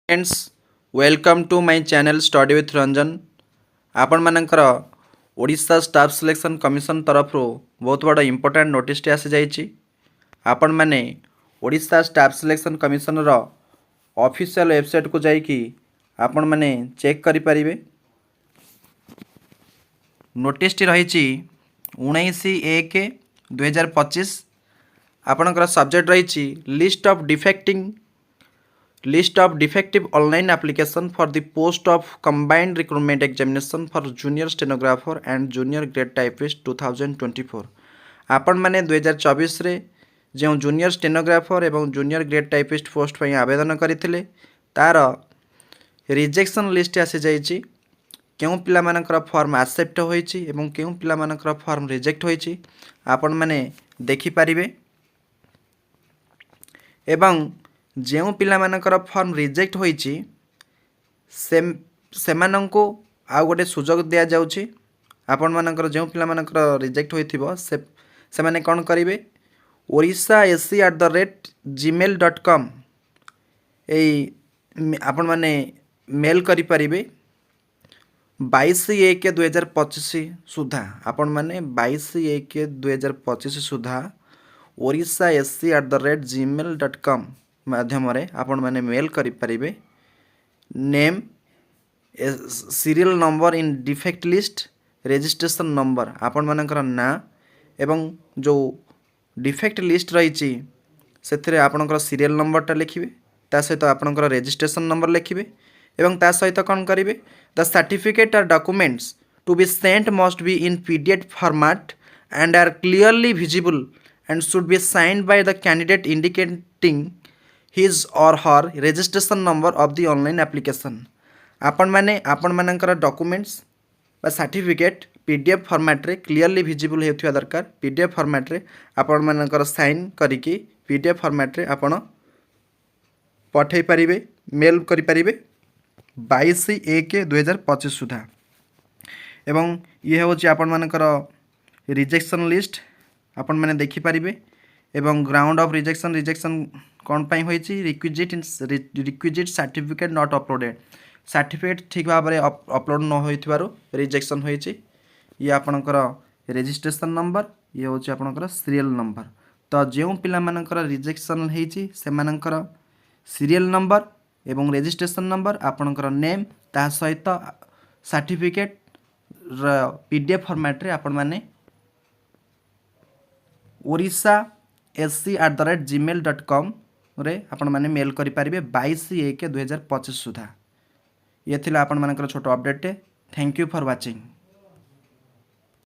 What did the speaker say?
Friends welcome to my channel study with Ranjan आपण मानकर Odisha staff selection commission तरफ बहुत बड़ा इंपोर्टेंट नोटिस टी आसी जाइए आपण माने ओडिशा स्टाफ सिलेक्शन कमिशन रो ऑफिशियल वेबसाइट को जाइए आपण माने चेक करि परिबे। नोटिस टी रही 19/1/2025 आपणकर सब्जेक्ट रही list of defective online application for the post of combined recruitment examination for junior stenographer and junior grade typist 2024 आपण मैंने 2024 रे जो जूनियर स्टेनोग्राफर एवं जूनियर ग्रेड टाइपिस्ट पोस्ट पर आवेदन करते तार रिजेक्शन लिस्ट आसी जाइए क्यों पिलामानकर फॉर्म एक्सेप्ट होइछि एवं क्यों पिलामानकर फॉर्म रिजेक्ट होइछि आपण माने देखि परिबे एवं जो पिलामानकर फॉर्म रिजेक्ट होइछि सेमानंको आउ गोटे सुजोग दिया जाउछि। आपण मानकर जो पिलामानकर रिजेक्ट होइथिबो से माने कोन करिवे orissa.ac@gmail.com ए आपण माने मेल करि परिबे 22/1/2025 सुधा आपण माने 22/1/2025 सुधा orissa.ac@gmail.com माध्यम आपण माने मेल करि परिबे name serial number in defect list registration number आपण मानकर ना एवं जो डिफेक्ट लिस्ट रही से आपणकर सीरियल नंबरटा लिखिबे ता सहित आपणकर रजिस्ट्रेशन नंबर लिखिबे एवं ता सहित कौन करिवे the certificate or documents to be sent must be in PDF format and are clearly visible and should be signed by the candidate indicating his or her registration number of the online application आपण मानकर documents बा certificate PDF format रे clearly visible होथिबा दरकार। PDF format रे आपण मानकर sign करिकी पीडीएफ फॉर्मेट रे आपण पठै परिबे मेल करि परिबे 22/1/2025 सुधा एवं ये होची आपण मानकर रिजेक्शन लिस्ट आपण माने देखि परिबे एवं ग्राउंड ऑफ रिजेक्शन कौन पाई होइछि requisite certificate not uploaded certificate ठीक भाव में अपलोड न होइथिबारु रिजेक्शन होइछि। ये आपणकर रजिस्ट्रेशन नंबर ये होछि आपणकर सीरियल नंबर तो जो पिला मानकर रिजेक्शन होइछि से मानकर सीरियल नंबर एवं रजिस्ट्रेशन नंबर आपणकर नेम ता सहित सर्टिफिकेट पीडीएफ फॉर्मेट रे आपण माने orissa.ac@gmail.com रे आपण माने मेल करि परिबे 22/1/2025 सुधा। ये थिला आपण मानकर छोटो update. Thank you for watching.